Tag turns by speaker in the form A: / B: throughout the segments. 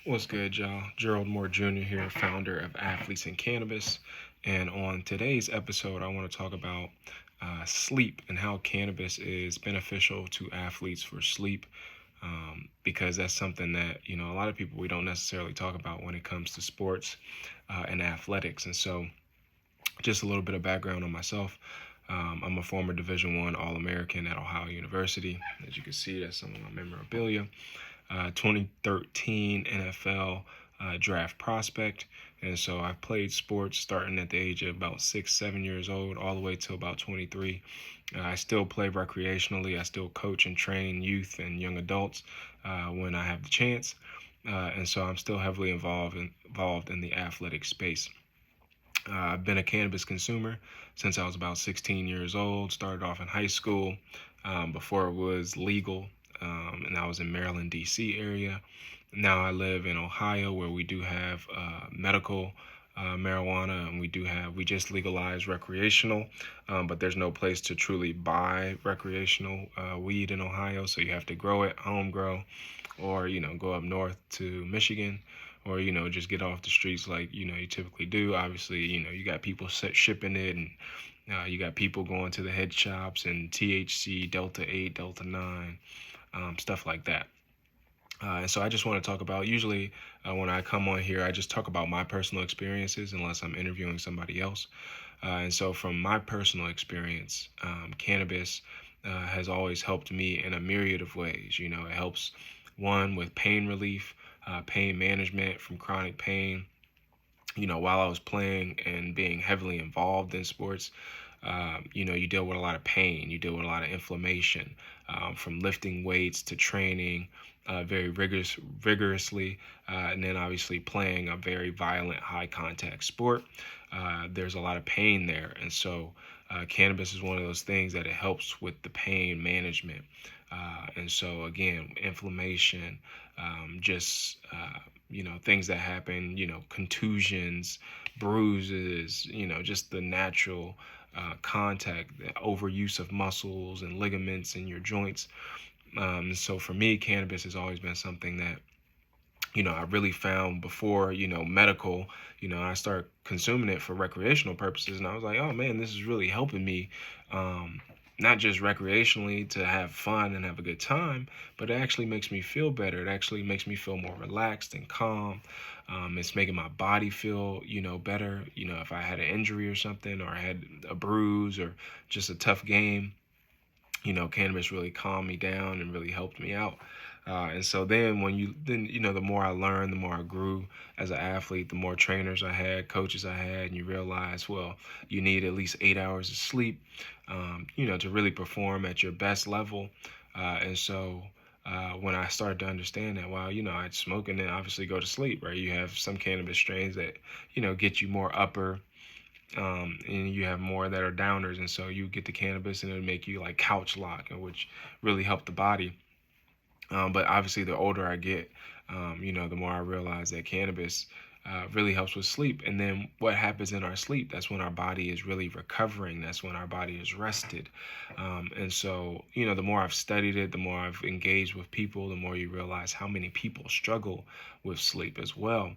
A: What's good, y'all? Gerald Moore Jr. here, founder of Athletes in Cannabis. And on today's episode, I want to talk about sleep and how cannabis is beneficial to athletes for sleep. Because that's something that, a lot of people we don't necessarily talk about when it comes to sports and athletics. And so, just a little bit of background on myself. I'm a former Division I All-American at Ohio University. As you can see, that's some of my memorabilia. 2013 NFL draft prospect. And so I've played sports starting at the age of about 6, 7 years old, all the way to about 23. I still play recreationally. I still coach and train youth and young adults when I have the chance. And so I'm still heavily involved in the athletic space. I've been a cannabis consumer since I was about 16 years old. Started off in high school before it was legal, and I was in Maryland, D.C. area. Now I live in Ohio, where we do have medical marijuana, and we just legalized recreational, but there's no place to truly buy recreational weed in Ohio, so you have to grow it, home grow, or go up north to Michigan, or just get off the streets like you typically do. Obviously, you got people shipping it, and you got people going to the head shops and THC, Delta 8, Delta 9, stuff like that. And so I just want to talk about, usually when I come on here, I just talk about my personal experiences unless I'm interviewing somebody else. And so from my personal experience, cannabis has always helped me in a myriad of ways. It helps, one, with pain relief, pain management from chronic pain. While I was playing and being heavily involved in sports, you deal with a lot of pain, you deal with a lot of inflammation, from lifting weights to training very rigorously, and then obviously playing a very violent, high contact sport. There's a lot of pain there, and so cannabis is one of those things that it helps with the pain management. And so again, inflammation, just things that happen, contusions, bruises, just the natural contact, the overuse of muscles and ligaments in your joints. So for me, cannabis has always been something that I really found before, medical, I started consuming it for recreational purposes. And I was like, oh man, this is really helping me, not just recreationally to have fun and have a good time, but it actually makes me feel better. It actually makes me feel more relaxed and calm. It's making my body feel, better. If I had an injury or something, or I had a bruise or just a tough game, cannabis really calmed me down and really helped me out. And so then the more I learned, the more I grew as an athlete, the more trainers I had, coaches I had, and you realize, well, you need at least 8 hours of sleep, to really perform at your best level. And so when I started to understand that, wow, I'd smoke and then obviously go to sleep, right? You have some cannabis strains that, get you more upper, and you have more that are downers, and so you get the cannabis and it'll make you like couch lock, which really help the body. But obviously, the older I get, the more I realize that cannabis really helps with sleep. And then what happens in our sleep? That's when our body is really recovering. That's when our body is rested. And so, the more I've studied it, the more I've engaged with people, the more you realize how many people struggle with sleep as well.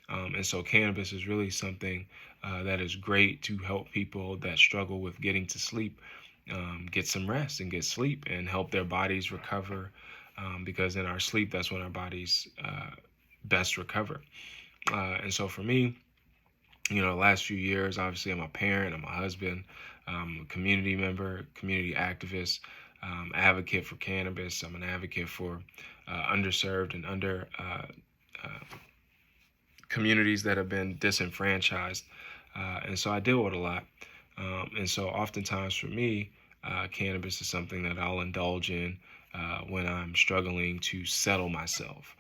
A: And so cannabis is really something that is great to help people that struggle with getting to sleep, get some rest and get sleep and help their bodies recover, because in our sleep, that's when our bodies best recover. And so for me, the last few years, obviously I'm a parent, I'm a husband, a community member, community activist, advocate for cannabis. I'm an advocate for underserved and under communities that have been disenfranchised. And so I deal with a lot. And so oftentimes for me, cannabis is something that I'll indulge in when I'm struggling to settle myself.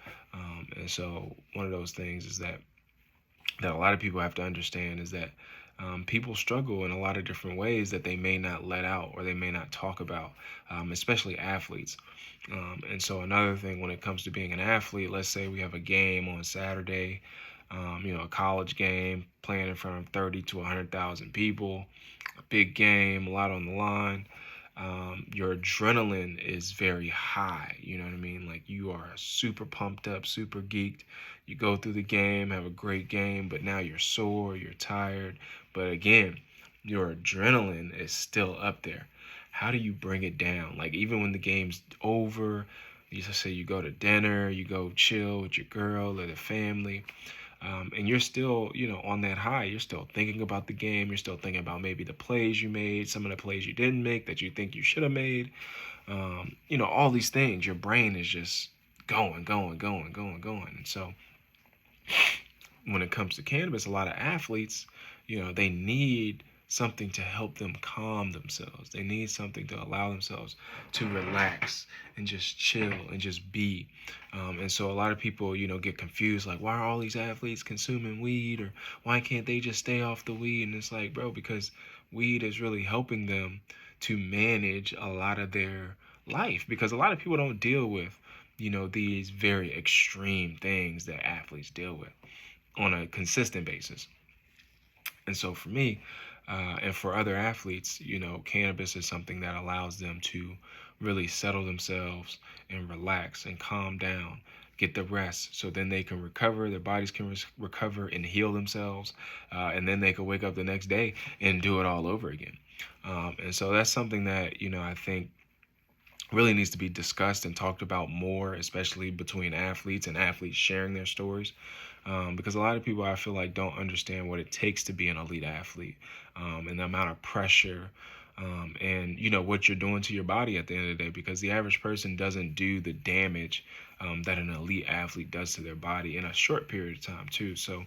A: And so one of those things is that a lot of people have to understand is that people struggle in a lot of different ways that they may not let out or they may not talk about, especially athletes. And so another thing when it comes to being an athlete, let's say we have a game on Saturday, a college game, playing in front of 30 to 100,000 people, a big game, a lot on the line. your adrenaline is very high. You know what I mean? Like you are super pumped up, super geeked. You go through the game, have a great game, but now you're sore, you're tired. But again, your adrenaline is still up there. How do you bring it down? Like even when the game's over, you just say you go to dinner, you go chill with your girl or the family, and you're still, on that high. You're still thinking about the game. You're still thinking about maybe the plays you made, some of the plays you didn't make that you think you should have made. All these things. Your brain is just going, going, going, going, going. And so when it comes to cannabis, a lot of athletes, they need something to help them calm themselves. They need something to allow themselves to relax and just chill and just be. And so a lot of people, get confused, like, why are all these athletes consuming weed, or why can't they just stay off the weed? And it's like, bro, because weed is really helping them to manage a lot of their life, because a lot of people don't deal with, these very extreme things that athletes deal with on a consistent basis. And so for me, and for other athletes, cannabis is something that allows them to really settle themselves and relax and calm down, get the rest, so then they can recover, their bodies can recover and heal themselves, and then they can wake up the next day and do it all over again. And so that's something that, I think really needs to be discussed and talked about more, especially between athletes and athletes sharing their stories. Because a lot of people, I feel like, don't understand what it takes to be an elite athlete, and the amount of pressure, and what you're doing to your body at the end of the day, because the average person doesn't do the damage that an elite athlete does to their body in a short period of time too. So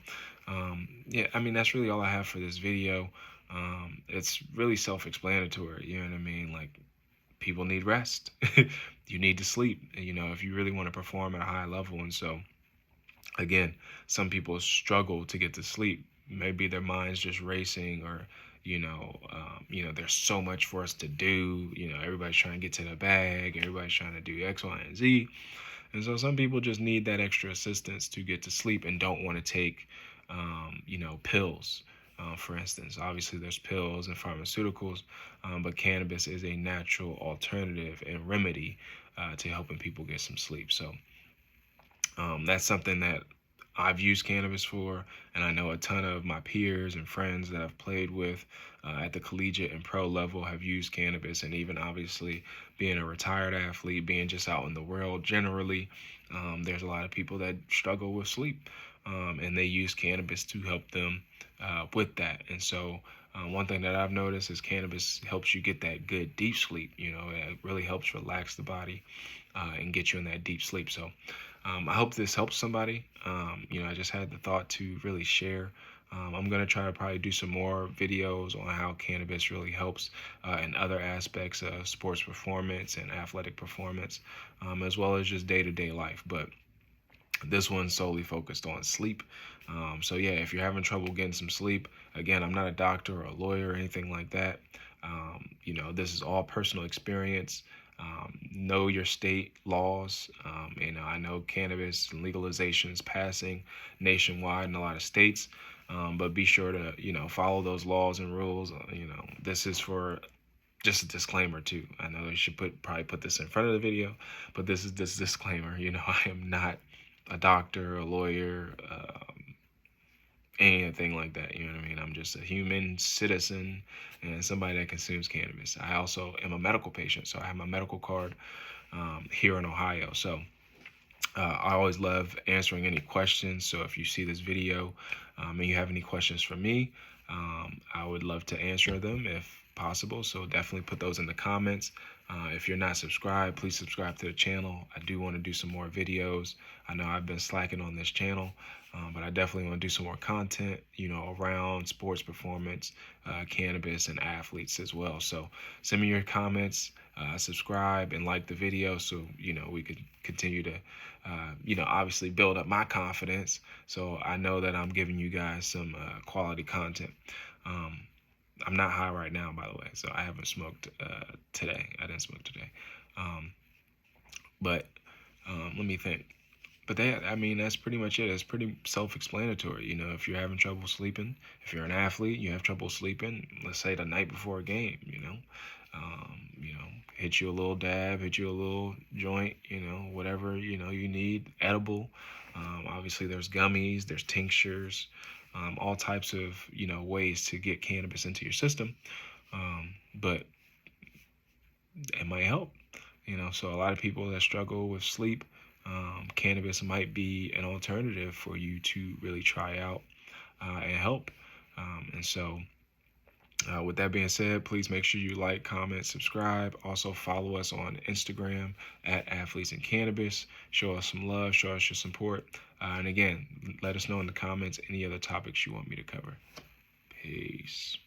A: yeah, I mean, that's really all I have for this video. It's really self-explanatory, you know what I mean? Like, people need rest. You need to sleep, if you really want to perform at a high level. And so again, some people struggle to get to sleep. Maybe their mind's just racing, or there's so much for us to do. Everybody's trying to get to the bag. Everybody's trying to do X, Y, and Z. And so some people just need that extra assistance to get to sleep and don't want to take, pills. For instance, obviously there's pills and pharmaceuticals, but cannabis is a natural alternative and remedy to helping people get some sleep. So that's something that I've used cannabis for, and I know a ton of my peers and friends that I've played with at the collegiate and pro level have used cannabis, and even obviously being a retired athlete, being just out in the world generally, there's a lot of people that struggle with sleep, and they use cannabis to help them with that. And so one thing that I've noticed is cannabis helps you get that good deep sleep. It really helps relax the body and get you in that deep sleep. So I hope this helps somebody. I just had the thought to really share. I'm going to try to probably do some more videos on how cannabis really helps in other aspects of sports performance and athletic performance, as well as just day-to-day life. But this one's solely focused on sleep. So yeah, if you're having trouble getting some sleep, again, I'm not a doctor or a lawyer or anything like that. This is all personal experience. Know your state laws. I know cannabis legalization is passing nationwide in a lot of states, but be sure to, follow those laws and rules. This is for just a disclaimer too. I know you should probably put this in front of the video, but this is this disclaimer. I am not a doctor, a lawyer, anything like that. You know what I mean? I'm just a human citizen and somebody that consumes cannabis. I also am a medical patient, so I have my medical card here in Ohio. So I always love answering any questions. So if you see this video and you have any questions for me, I would love to answer them if possible. So definitely put those in the comments. If you're not subscribed, please subscribe to the channel. I do want to do some more videos. I know I've been slacking on this channel, but I definitely want to do some more content, around sports performance, cannabis, and athletes as well. So send me your comments, subscribe, and like the video so, we could continue to, obviously build up my confidence. So I know that I'm giving you guys some quality content. I'm not high right now, by the way, so I haven't smoked today. I didn't smoke today. But let me think. But that's pretty much it. It's pretty self-explanatory. If you're having trouble sleeping, if you're an athlete, you have trouble sleeping, let's say the night before a game, Hit you a little dab, hit you a little joint, whatever, you need, edible. Obviously, there's gummies, there's tinctures, all types of, ways to get cannabis into your system. But it might help, so a lot of people that struggle with sleep, cannabis might be an alternative for you to really try out and help. And so with that being said, please make sure you like, comment, subscribe. Also follow us on Instagram at Athletes and Cannabis. Show us some love, show us your support. And again, let us know in the comments any other topics you want me to cover. Peace.